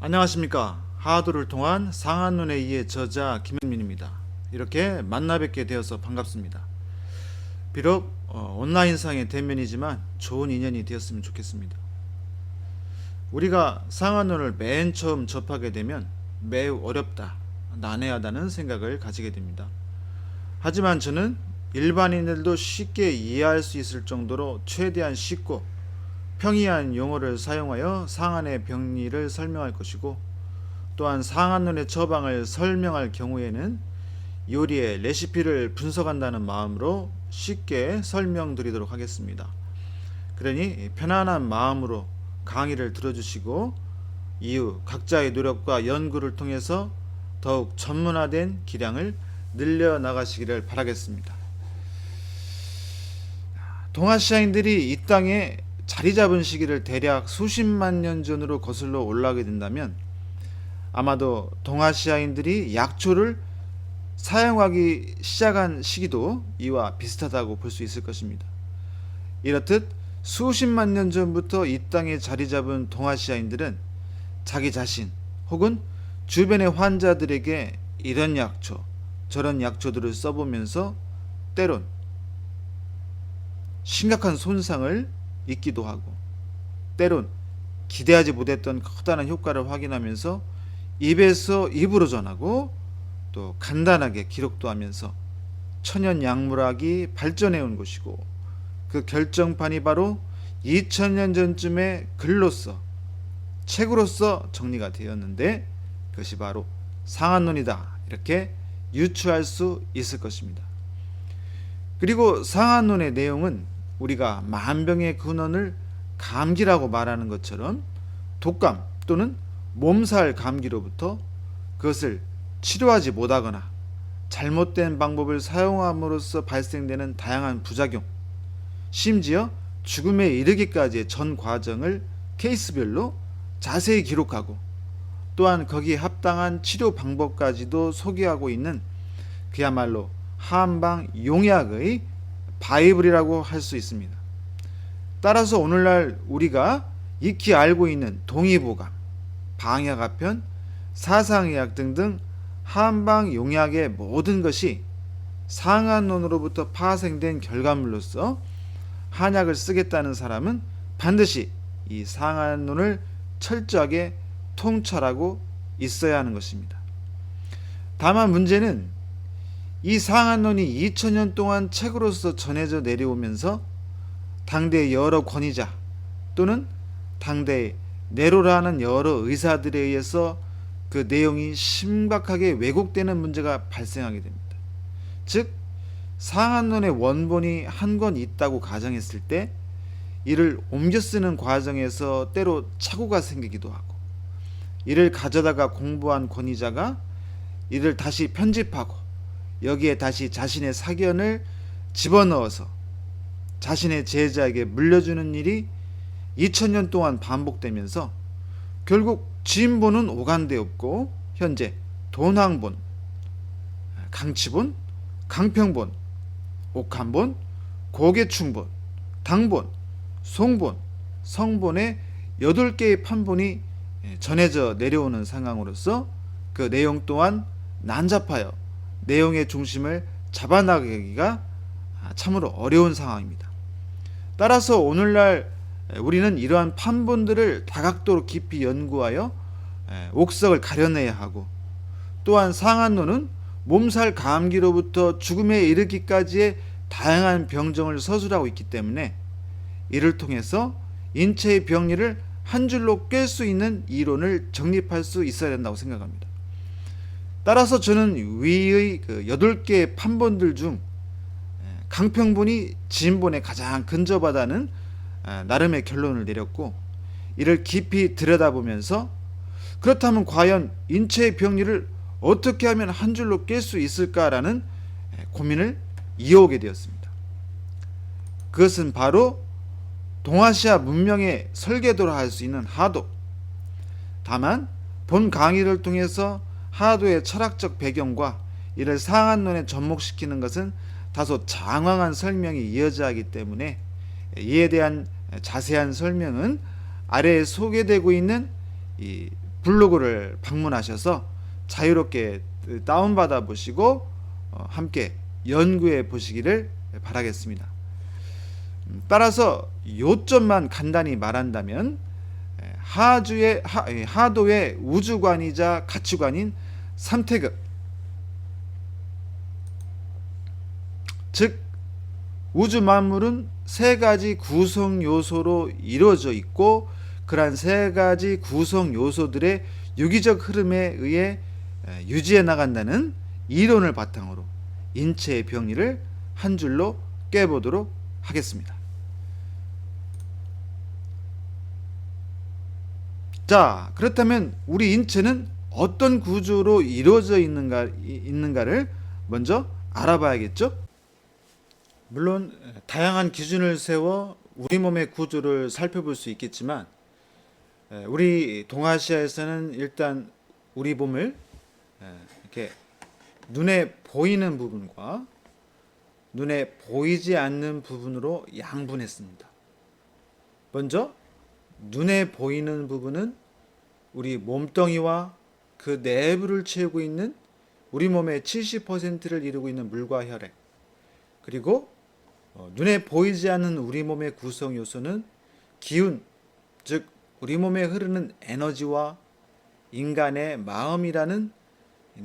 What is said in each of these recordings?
안녕하십니까. 하도를 통한 상한론에 의해 저자 김현민입니다. 이렇게 만나 뵙게 되어서 반갑습니다. 비록 온라인상의 대면이지만 좋은 인연이 되었으면 좋겠습니다. 우리가 상한론을 맨 처음 접하게 되면 매우 어렵다, 난해하다는 생각을 가지게 됩니다. 하지만 저는 일반인들도 쉽게 이해할 수 있을 정도로 최대한 쉽고 평이한 용어를 사용하여 상한의 병리를 설명할 것이고, 또한 상한론의 처방을 설명할 경우에는 요리의 레시피를 분석한다는 마음으로 쉽게 설명드리도록 하겠습니다. 그러니 편안한 마음으로 강의를 들어주시고 이후 각자의 노력과 연구를 통해서 더욱 전문화된 기량을 늘려나가시기를 바라겠습니다. 동아시아인들이 이 땅에 자리 잡은 시기를 대략 수십만 년 전으로 거슬러 올라가게 된다면 아마도 동아시아인들이 약초를 사용하기 시작한 시기도 이와 비슷하다고 볼 수 있을 것입니다. 이렇듯 수십만 년 전부터 이 땅에 자리 잡은 동아시아인들은 자기 자신 혹은 주변의 환자들에게 이런 약초 저런 약초들을 써보면서 때론 심각한 손상을 입기도 하고, 때론 기대하지 못했던 커다란 효과를 확인하면서 입에서 입으로 전하고 또 간단하게 기록도 하면서 천연 약물학이 발전해 온 것이고, 그 결정판이 바로 2000년 전쯤에 글로써 책으로서 정리가 되었는데, 그것이 바로 상한론이다, 이렇게 유추할 수 있을 것입니다. 그리고 상한론의 내용은 우리가 만병의 근원을 감기라고 말하는 것처럼 독감 또는 몸살 감기로부터 그것을 치료하지 못하거나 잘못된 방법을 사용함으로써 발생되는 다양한 부작용, 심지어 죽음에 이르기까지의 전 과정을 케이스별로 자세히 기록하고, 또한 거기에 합당한 치료 방법까지도 소개하고 있는 그야말로 한방 용약의 바이블이라고 할 수 있습니다. 따라서 오늘날 우리가 익히 알고 있는 동의보감, 방역아편, 사상의학 등등 한방 용약의 모든 것이 상한론으로부터 파생된 결과물로서 한약을 쓰겠다는 사람은 반드시 이 상한론을 철저하게 통찰하고 있어야 하는 것입니다. 다만 문제는 이 상한론이 2000년 동안 책으로서 전해져 내려오면서 당대의 여러 권위자 또는 당대의 내로라 하는 여러 의사들에 의해서 그 내용이 심각하게 왜곡되는 문제가 발생하게 됩니다. 즉, 상한론의 원본이 한 권 있다고 가정했을 때 이를 옮겨 쓰는 과정에서 때로 착오가 생기기도 하고, 이를 가져다가 공부한 권위자가 이를 다시 편집하고 여기에 다시 자신의 사견을 집어넣어서 자신의 제자에게 물려주는 일이 2000년 동안 반복되면서 결국 진본은 오간데 없고 현재 돈황본, 강치본, 강평본, 옥한본, 고개충본, 당본, 송본, 성본의 8개의 판본이 전해져 내려오는 상황으로서 그 내용 또한 난잡하여 내용의 중심을 잡아나가기가 참으로 어려운 상황입니다. 따라서 오늘날 우리는 이러한 판본들을 다각도로 깊이 연구하여 옥석을 가려내야 하고, 또한 상한론은 몸살 감기로부터 죽음에 이르기까지의 다양한 병정을 서술하고 있기 때문에 이를 통해서 인체의 병리를 한 줄로 꿰 수 있는 이론을 정립할 수 있어야 된다고 생각합니다. 따라서 저는 위의 8개의 판본들 중 강평본이 진본에 가장 근접하다는 나름의 결론을 내렸고, 이를 깊이 들여다보면서 그렇다면 과연 인체의 병리를 어떻게 하면 한 줄로 깰 수 있을까라는 고민을 이어오게 되었습니다. 그것은 바로 동아시아 문명의 설계도라 할 수 있는 하도. 다만 본 강의를 통해서 하도의 철학적 배경과 이를 상한론에 접목시키는 것은 다소 장황한 설명이 이어져야 하기 때문에 이에 대한 자세한 설명은 아래에 소개되고 있는 이 블로그를 방문하셔서 자유롭게 다운받아 보시고 함께 연구해 보시기를 바라겠습니다. 따라서 요점만 간단히 말한다면 하도의 우주관이자 가치관인 삼태극, 즉 우주 만물은 세 가지 구성 요소로 이루어져 있고 그러한 세 가지 구성 요소들의 유기적 흐름에 의해 유지해 나간다는 이론을 바탕으로 인체의 병리를 한 줄로 꿰보도록 하겠습니다. 자, 그렇다면 우리 인체는 어떤 구조로 이루어져 있는가를 먼저 알아봐야겠죠? 물론 다양한 기준을 세워 우리 몸의 구조를 살펴볼 수 있겠지만 우리 동아시아에서는 일단 우리 몸을 이렇게 눈에 보이는 부분과 눈에 보이지 않는 부분으로 양분했습니다. 먼저 눈에 보이는 부분은 우리 몸뚱이와 그 내부를 채우고 있는 우리 몸의 70%를 이루고 있는 물과 혈액, 그리고 눈에 보이지 않는 우리 몸의 구성 요소는 기운, 즉 우리 몸에 흐르는 에너지와 인간의 마음이라는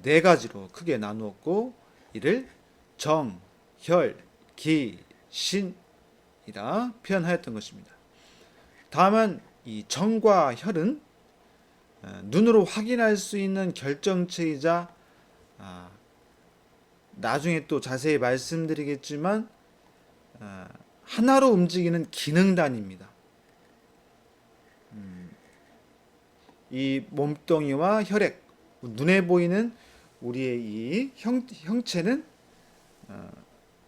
네 가지로 크게 나누었고 이를 정, 혈, 기, 신이라 표현하였던 것입니다. 다만 이 정과 혈은 눈으로 확인할 수 있는 결정체이자 나중에 또 자세히 말씀드리겠지만 하나로 움직이는 기능단입니다. 이 몸뚱이와 혈액, 눈에 보이는 우리의 이 형체는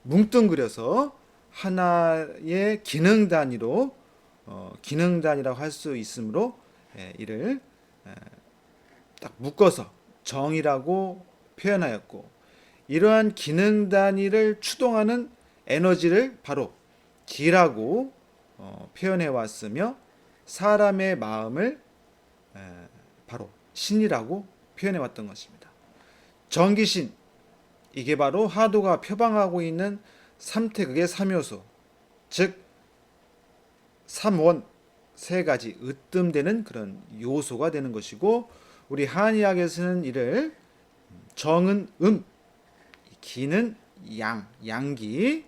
뭉뚱그려서 하나의 기능 단위로 기능단이라고 할 수 있으므로 이를 딱 묶어서 정이라고 표현하였고 이러한 기능 단위를 추동하는 에너지를 바로 기라고 표현해 왔으며 사람의 마음을 바로 신이라고 표현해 왔던 것입니다. 정기신, 이게 바로 하도가 표방하고 있는 삼태극의 3요소, 즉 삼원, 세 가지 으뜸되는 그런 요소가 되는 것이고 우리 한의학에서는 이를 정은 기는 양기,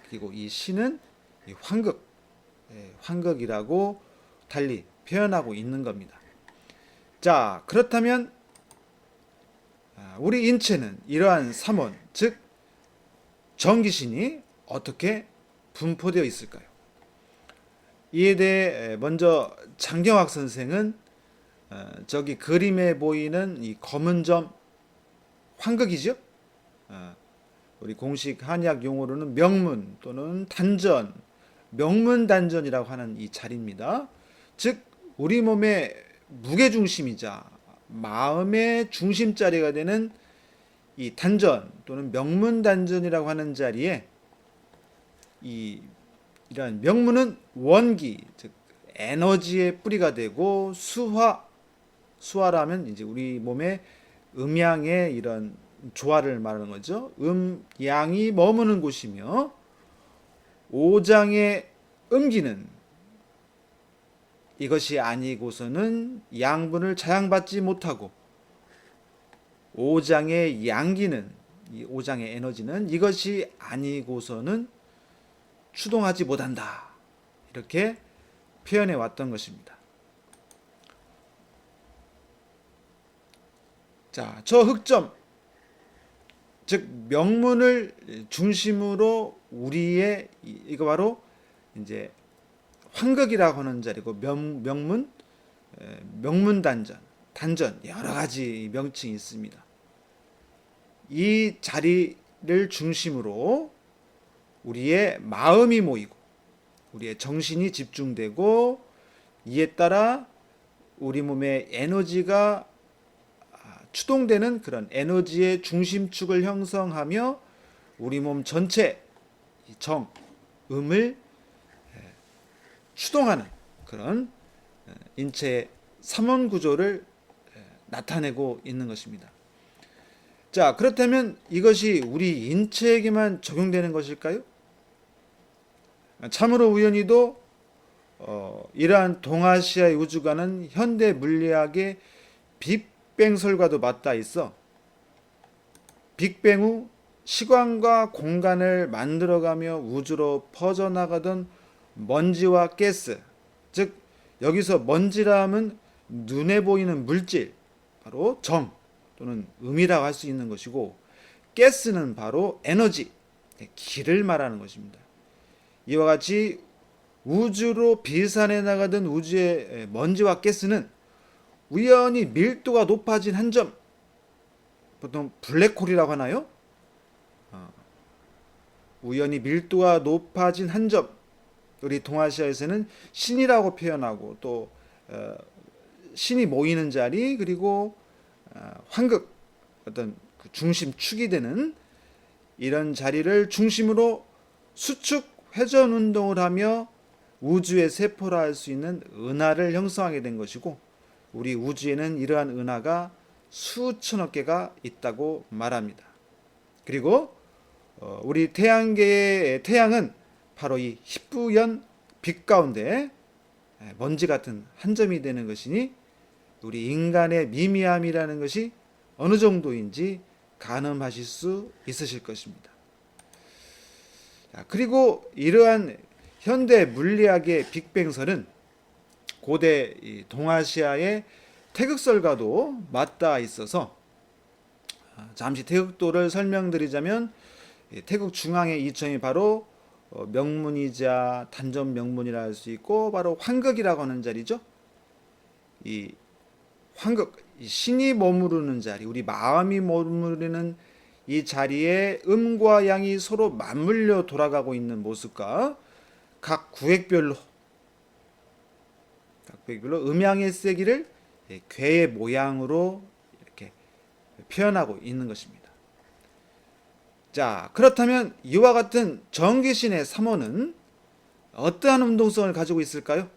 그리고 이 신은 환극이라고 달리 표현하고 있는 겁니다. 자, 그렇다면 우리 인체는 이러한 삼원, 즉 정기신이 어떻게 분포되어 있을까요? 이에 대해 먼저 장경학 선생은 저기 그림에 보이는 이 검은 점 환극이죠. 우리 공식 한의학 용어로는 명문 또는 단전, 명문단전이라고 하는 이 자리입니다. 즉 우리 몸의 무게중심이자 마음의 중심자리가 되는 이 단전 또는 명문단전이라고 하는 자리에 이러한 명문은 원기, 즉 에너지의 뿌리가 되고 수화라면 이제 우리 몸의 음양의 이런 조화를 말하는 거죠. 양이 머무는 곳이며 오장의 음기는 이것이 아니고서는 양분을 자양받지 못하고 오장의 양기는 이 오장의 에너지는 이것이 아니고서는 추동하지 못한다. 이렇게 표현해 왔던 것입니다. 자, 저 흑점, 즉 명문을 중심으로 우리의 이거 바로 이제 환극이라고 하는 자리고 명문단전, 단전 여러 가지 명칭이 있습니다. 이 자리를 중심으로 우리의 마음이 모이고 우리의 정신이 집중되고 이에 따라 우리 몸의 에너지가 추동되는 그런 에너지의 중심축을 형성하며 우리 몸 전체 정, 음을 추동하는 그런 인체의 삼원 구조를 나타내고 있는 것입니다. 자, 그렇다면 이것이 우리 인체에게만 적용되는 것일까요? 참으로 우연히도 이러한 동아시아의 우주관은 현대 물리학의 빅뱅설과도 맞닿아 있어 빅뱅 후 시간과 공간을 만들어가며 우주로 퍼져나가던 먼지와 가스, 즉 여기서 먼지라 함은 눈에 보이는 물질, 바로 정 또는 음이라고 할 수 있는 것이고, 가스는 바로 에너지, 기를 말하는 것입니다. 이와 같이 우주로 비산해 나가던 우주의 먼지와 가스는 우연히 밀도가 높아진 한 점, 보통 블랙홀이라고 하나요? 우연히 밀도가 높아진 한 점, 우리 동아시아에서는 신이라고 표현하고, 또 신이 모이는 자리, 그리고 환극, 어떤 그 중심축이 되는 이런 자리를 중심으로 수축 회전 운동을 하며 우주의 세포라 할 수 있는 은하를 형성하게 된 것이고, 우리 우주에는 이러한 은하가 수천억 개가 있다고 말합니다. 그리고 우리 태양계의 태양은 바로 이 희뿌연 빛 가운데 먼지 같은 한 점이 되는 것이니, 우리 인간의 미미함이라는 것이 어느 정도인지 가늠하실 수 있으실 것입니다. 그리고 이러한 현대 물리학의 빅뱅설은 고대 동아시아의 태극설과도 맞닿아 있어서, 잠시 태극도를 설명드리자면, 태극 중앙의 이점이 바로 명문이자 단전 명문이라 할 수 있고, 바로 환극이라고 하는 자리죠. 이 환극, 신이 머무르는 자리, 우리 마음이 머무르는 이 자리에 음과 양이 서로 맞물려 돌아가고 있는 모습과 각 구획별로 음양의 세기를 괴의 모양으로 이렇게 표현하고 있는 것입니다. 자, 그렇다면 이와 같은 전기신의 3호는 어떠한 운동성을 가지고 있을까요?